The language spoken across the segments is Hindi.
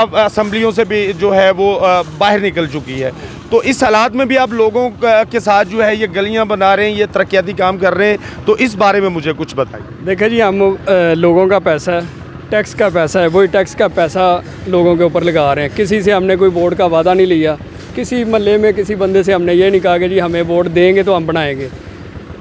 अब असम्बलियों से भी जो है वो बाहर निकल चुकी है। तो इस हालात में भी आप लोगों के साथ जो है ये गलियां बना रहे हैं, ये तरक्याती काम कर रहे हैं, तो इस बारे में मुझे कुछ बताइए। देखिए जी, हम लोगों का पैसा है, टैक्स का पैसा है, वही टैक्स का पैसा लोगों के ऊपर लगा रहे हैं। किसी से हमने कोई वोट का वादा नहीं लिया, किसी महल्ले में किसी बंदे से हमने ये नहीं कहा कि जी हमें वोट देंगे तो हम बनाएंगे।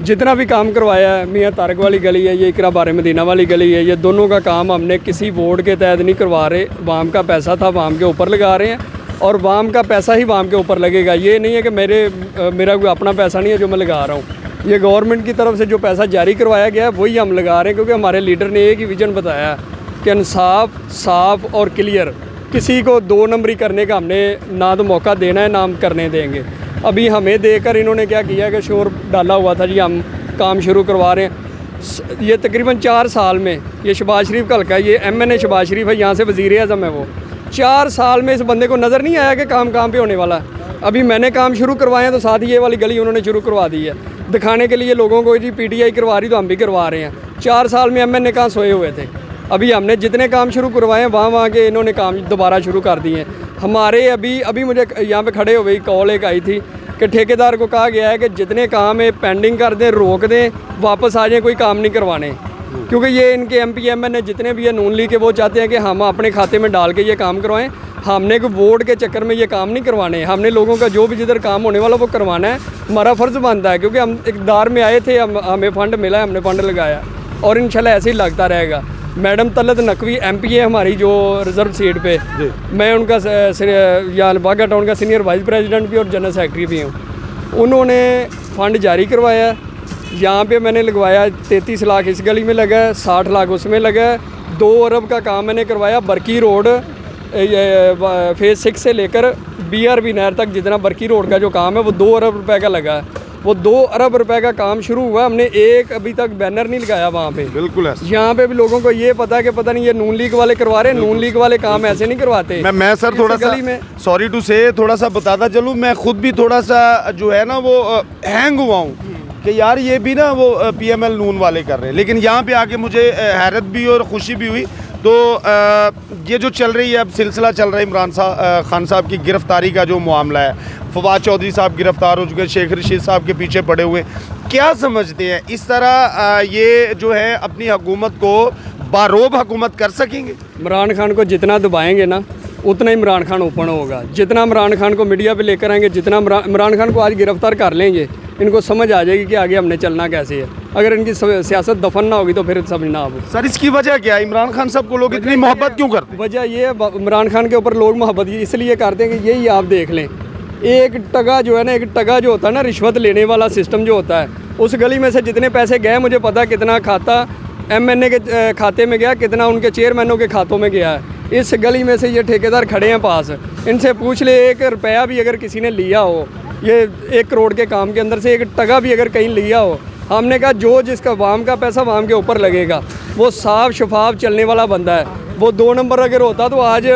जितना भी काम करवाया है, मियाँ तारक वाली गली है, ये इकरा बारे मदीना वाली गली है, ये दोनों का काम हमने किसी वोट के तहत नहीं करवा रहे। वाम का पैसा था, वाम के ऊपर लगा रहे हैं और वाम का पैसा ही वाम के ऊपर लगेगा। ये नहीं है कि मेरा कोई अपना पैसा नहीं है जो मैं लगा रहा हूँ। ये गवर्नमेंट की तरफ से जो पैसा जारी करवाया गया है वही हम लगा रहे हैं, क्योंकि हमारे लीडर ने एक ही विजन बताया कि इंसाफ, साफ और क्लियर, किसी को दो नंबरी करने का हमने ना तो मौका देना है ना हम करने देंगे। अभी हमें देकर इन्होंने क्या किया कि शोर डाला हुआ था जी हम काम शुरू करवा रहे हैं। ये तकरीबन 4 साल में, ये शहबाज शरीफ का हल्का है, ये MNA शहबाज शरीफ है, यहाँ से वज़ीर-ए-आज़म है वो। 4 साल में इस बंदे को नज़र नहीं आया कि काम पे होने वाला है। अभी मैंने काम शुरू करवाए हैं तो साथ ही ये वाली गली उन्होंने शुरू करवा दी है, दिखाने के लिए लोगों को जी PTI करवा रही तो हम भी करवा रहे हैं। 4 साल में MNA कहाँ सोए हुए थे। अभी हमने जितने काम शुरू करवाए हैं वहाँ के इन्होंने काम दोबारा शुरू कर दिए हैं हमारे। अभी मुझे यहाँ पे खड़े हुए कॉल एक आई थी कि ठेकेदार को कहा गया है कि जितने काम है पेंडिंग कर दें, रोक दें, वापस आ जाएं, कोई काम नहीं करवाने। क्योंकि ये इनके MP MNA जितने भी है नून लीग के, वो चाहते हैं कि हम अपने खाते में डाल के ये काम करवाएं। हमने कोई वोट के चक्कर में ये काम नहीं करवाने। हमने लोगों का जो भी जिधर काम होने वाला वो करवाना है, हमारा फ़र्ज़ बनता है। क्योंकि हम इक़्तिदार में आए थे, हमें फ़ंड मिला है, हमने फ़ंड लगाया और इंशाल्लाह ऐसे ही लगता रहेगा। मैडम तलत नकवी MP है हमारी जो रिज़र्व सीट पे, मैं उनका या बाघा टाउन का सीनियर वाइस प्रेसिडेंट भी और जनरल सेक्रेटरी भी हूँ। उन्होंने फ़ंड जारी करवाया। यहाँ पे मैंने लगवाया 33 लाख इस गली में लगा है, 60 लाख उसमें लगा है। 2 अरब का काम मैंने करवाया बरकी रोड फेज़ 6 से लेकर BRB नहर तक, जितना बरकी रोड का जो काम है वो 2 अरब रुपए का लगा है। वो 2 अरब रुपए का काम शुरू हुआ, हमने एक अभी तक बैनर नहीं लगाया वहाँ पे। बिल्कुल है। यहाँ पे भी लोगों को ये पता है कि पता नहीं ये नून लीग वाले करवा रहे हैं। नून लीग वाले काम ऐसे नहीं करवाते। मैं सर थोड़ा सा सॉरी टू से थोड़ा सा बताता चलूँ, मैं खुद भी थोड़ा सा जो है ना वो हैंग हुआ हूँ कि यार ये भी ना वो PML नून वाले कर रहे हैं। लेकिन यहाँ पे आके मुझे हैरत भी और ख़ुशी भी हुई। तो ये जो चल रही है, अब सिलसिला चल रहा है इमरान खान साहब की गिरफ़्तारी का जो मामला है, फवाद चौधरी साहब गिरफ़्तार हो चुके, शेख रशीद साहब के पीछे पड़े हुए, क्या समझते हैं इस तरह ये जो है अपनी हुकूमत को बारोब हुकूमत कर सकेंगे? इमरान खान को जितना दबाएंगे ना उतना ही इमरान खान ओपन होगा। जितना इमरान खान को मीडिया पे लेकर आएंगे, जितना इमरान खान को आज गिरफ़्तार कर लेंगे, इनको समझ आ जाएगी कि आगे हमने चलना कैसे है। अगर इनकी सियासत दफन ना होगी तो फिर समझना अब। सर इसकी वजह क्या है? इमरान खान साहब को लोग इतनी मोहब्बत क्यों करते हैं? वजह ये इमरान खान के ऊपर लोग मोहब्बत इसलिए करते हैं कि यही आप देख लें, एक टका जो है ना, एक टका जो होता है ना, रिश्वत लेने वाला सिस्टम जो होता है, उस गली में से जितने पैसे गए, मुझे पता कितना खाता MNA के खाते में गया, कितना उनके चेयरमैनों के खातों में गया है। इस गली में से ये ठेकेदार खड़े हैं पास, इनसे पूछ ले 1 रुपया भी अगर किसी ने लिया हो, ये 1 करोड़ के काम के अंदर से 1 टका भी अगर कहीं लिया हो, हमने कहा जो जिसका वाम का पैसा वाम के ऊपर लगेगा, वो साफ शफाफ चलने वाला बंदा है। वो 2 नंबर अगर होता तो आज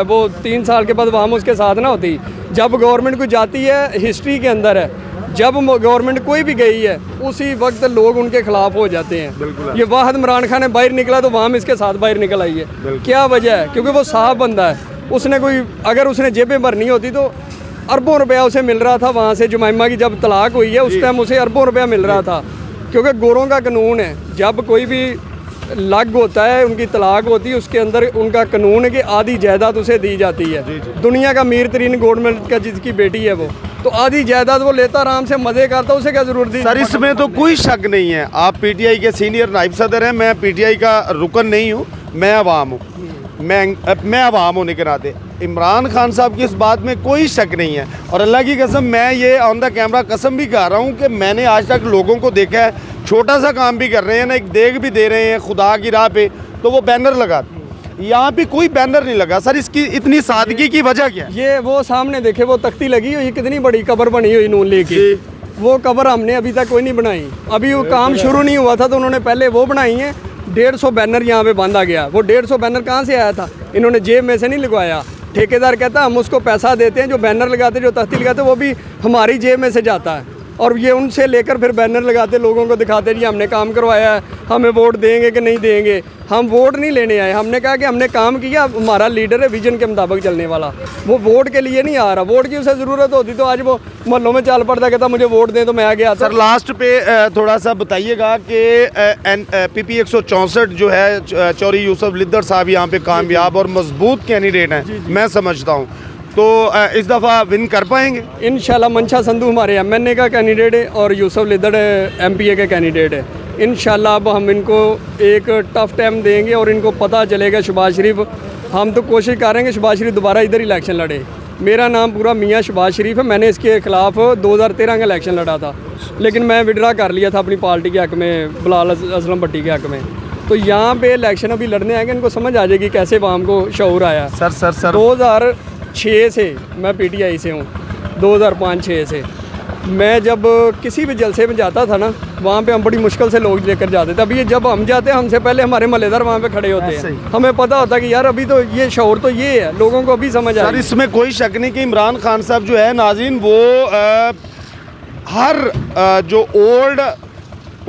वो 3 साल के बाद वाम उसके साथ ना होती। जब गवर्नमेंट को जाती है, हिस्ट्री के अंदर है, जब गवर्नमेंट कोई भी गई है उसी वक्त लोग उनके खिलाफ हो जाते हैं। ये वाहद इमरान खान बाहर निकला तो वाम इसके साथ बाहर निकल आई है। क्या वजह है? क्योंकि वो साफ बंदा है। उसने कोई अगर उसने जेबें भरनी होती तो अरबों रुपया उसे मिल रहा था वहाँ से। जुमैमा की जब तलाक हुई है उस टाइम उसे अरबों रुपया मिल रहा था, क्योंकि गोरों का कानून है, जब कोई भी लग होता है, उनकी तलाक होती है, उसके अंदर उनका कानून है कि आधी जायदाद उसे दी जाती है। दुनिया का अमीर तरीन गवर्नमेंट का जिसकी बेटी है वो, तो आधी जायदाद वो लेता, आराम से मज़े करता, उसे क्या ज़रूरत थी? सर इसमें तो कोई शक नहीं है, आप PTI के सीनियर नायब सदर हैं, मैं PTI का रुकन नहीं हूँ, मैं अवाम हूँ। मैं अवाम होने के नाते इमरान खान साहब की इस बात में कोई शक नहीं है। और अल्लाह की कसम, मैं ये ऑन द कैमरा कसम भी खा रहा हूँ कि मैंने आज तक लोगों को देखा है, छोटा सा काम भी कर रहे हैं ना, एक देग भी दे रहे हैं खुदा की राह पे, तो वो बैनर लगाते हैं। यहाँ पे कोई बैनर नहीं लगा। सर इसकी इतनी सादगी की वजह क्या है? ये वो सामने देखे, वो तख्ती लगी हुई, कितनी बड़ी कब्र बनी हुई नून लीग की, वो कब्र हमने अभी तक कोई नहीं बनाई। अभी वो काम शुरू नहीं हुआ था तो उन्होंने पहले वो बनाई है। 150 बैनर यहाँ पे बांधा गया। वो 150 बैनर कहाँ से आया था? इन्होंने जेब में से नहीं लगवाया। ठेकेदार कहता हम उसको पैसा देते हैं, जो बैनर लगाते, जो तख्ती लगाते, वो भी हमारी जेब में से जाता है। और ये उनसे लेकर फिर बैनर लगाते, लोगों को दिखाते जी हमने काम करवाया है, हमें वोट देंगे कि नहीं देंगे। हम वोट नहीं लेने आए, हमने कहा कि हमने काम किया, हमारा लीडर है विजन के मुताबिक चलने वाला, वो वोट के लिए नहीं आ रहा। वोट की उसे ज़रूरत होती तो आज वो मोहल्लों में चल पड़ता, कहता मुझे वोट दें तो मैं आगे आता। सर लास्ट पे थोड़ा सा बताइएगा कि PP 164 जो है चौरी यूसुफ लिद्दर साहब यहाँ पे कामयाब और मजबूत कैंडिडेट हैं, मैं समझता हूँ, तो इस दफ़ा विन कर पाएंगे इंशाल्लाह। मंशा संधू हमारे MNA का कैंडिडेट है और यूसुफ लिद्दड़ MPA का कैंडिडेट है। इंशाल्लाह अब हम इनको एक टफ टाइम देंगे और इनको पता चलेगा शहबाज शरीफ, हम तो कोशिश कर रहे हैं कि शहबाज शरीफ दोबारा इधर इलेक्शन लड़े। मेरा नाम पूरा मियाँ शहबाज शरीफ है, मैंने इसके ख़िलाफ़ 2013 का इलेक्शन लड़ा था, लेकिन मैं विड्रा कर लिया था अपनी पार्टी के हक़ में, बिलाल असलम भट्टी के हक़ में। तो यहाँ पे इलेक्शन अभी लड़ने आएंगे, इनको समझ आ जाएगी कैसे आवाम को शऊर आया। सर 2006 से मैं PTI से हूँ, 2005-6 से मैं जब किसी भी जलसे में जाता था ना, वहाँ पे हम बड़ी मुश्किल से लोग लेकर जाते थे। अभी ये जब हम जाते हैं हमसे पहले हमारे महल्लेदार वहाँ पे खड़े होते हैं, हमें पता होता कि यार अभी तो ये शऊर तो ये है, लोगों को अभी समझ आ। सर इसमें कोई शक नहीं कि इमरान खान साहब जो है नाज़रीन, वो हर जो ओल्ड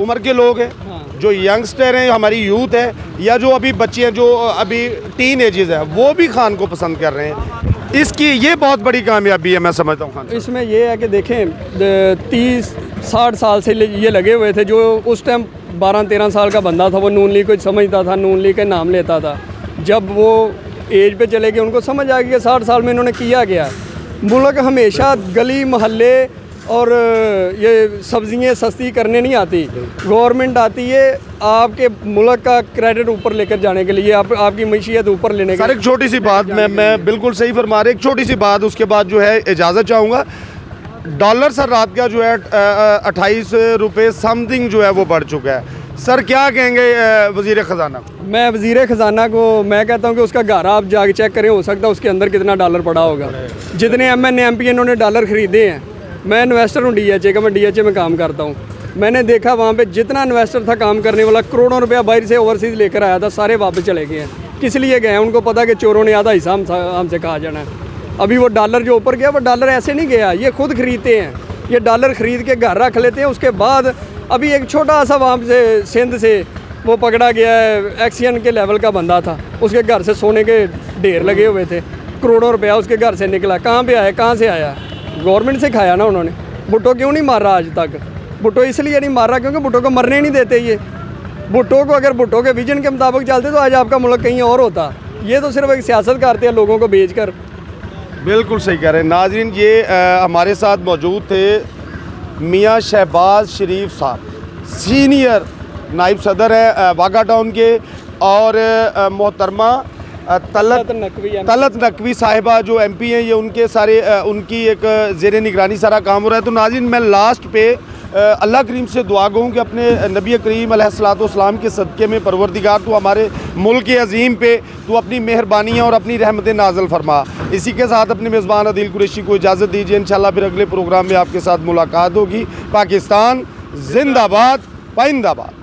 उम्र के लोग हैं, जो यंगस्टर हैं, हमारी यूथ है, या जो अभी बच्चे हैं जो अभी टीन एजेस हैं, वो भी खान को पसंद कर रहे हैं। इसकी ये बहुत बड़ी कामयाबी है, मैं समझता हूँ खान। इसमें ये है कि देखें 30-60 साल से ये लगे हुए थे, जो उस टाइम 12-13 साल का बंदा था वो नून लीग को समझता था, नून लीग का नाम लेता था। जब वो एज पे चले गए उनको समझ आ गई कि 60 साल में इन्होंने किया गया। मुल्क हमेशा गली मोहल्ले और ये सब्जियाँ सस्ती करने नहीं आती, गवर्नमेंट आती है आपके मुल्क का क्रेडिट ऊपर लेकर जाने के लिए, आपकी मईशियत ऊपर लेने के लिए। सर एक छोटी सी बात, मैं बिल्कुल सही फरमा रहे, एक छोटी सी बात, उसके बाद जो है इजाज़त चाहूँगा। डॉलर सर रात का जो है 28 रुपये समथिंग जो है वो बढ़ चुका है। सर क्या कहेंगे वज़ीर ख़जाना? मैं वज़ीर ख़जाना को मैं कहता हूँ कि उसका घर आप जाके चेक करें, हो सकता है उसके अंदर कितना डॉलर पड़ा होगा। जितने MNA MP इन्होंने डॉलर ख़रीदे हैं, मैं इन्वेस्टर हूँ DHA का, मैं DHA में काम करता हूँ, मैंने देखा वहाँ पे जितना इन्वेस्टर था काम करने वाला, करोड़ों रुपया बाहर से ओवरसीज़ लेकर आया था, सारे वापस चले गए हैं। किस लिए गए हैं? उनको पता कि चोरों ने आधा हिस्सा हमसे कहा जाना है। अभी वो डॉलर जो ऊपर गया, वो डॉलर ऐसे नहीं गया, ये खुद खरीदते हैं, ये डॉलर ख़रीद के घर रख लेते हैं। उसके बाद अभी एक छोटा सा वहाँ से सिंध से वो पकड़ा गया है, एक्सियन के लेवल का बंदा था, उसके घर से सोने के ढेर लगे हुए थे, करोड़ों रुपया उसके घर से निकला। कहाँ पे आया, कहाँ से आया? गवर्नमेंट से खाया ना उन्होंने। भुट्टो क्यों नहीं मार रहा आज तक? भुट्टो इसलिए नहीं मार रहा क्योंकि भुट्टो को मरने नहीं देते ये। भुट्टो को अगर भुट्टो के विजन के मुताबिक चलते तो आज आपका मुल्क कहीं और होता। ये तो सिर्फ एक सियासत करते हैं लोगों को बेच कर। बिल्कुल सही कह रहे हैं नाज़रीन। ये हमारे साथ मौजूद थे मियाँ शहबाज शरीफ साहब, सीनियर नाइब सदर है वाघा टाउन के, और मोहतरमा तलत नकवी साहिबा जो MP हैं, ये उनके सारे उनकी एक ज़ेर निगरानी सारा काम हो रहा है। तो नाज़रीन मैं लास्ट पे अल्लाह करीम से दुआ गूँ कि अपने नबी करीम अलैहिस्सलाम के सदक़े में परवरदिगार तो हमारे मुल्क अज़ीम पे तो अपनी मेहरबानियाँ और अपनी रहमतें नाज़िल फरमा। इसी के साथ अपने मेज़बान आदिल कुरैशी को इजाज़त दीजिए। इंशाअल्लाह फिर अगले प्रोग्राम में आपके साथ मुलाकात होगी। पाकिस्तान जिंदाबाद, पाइंदाबाद।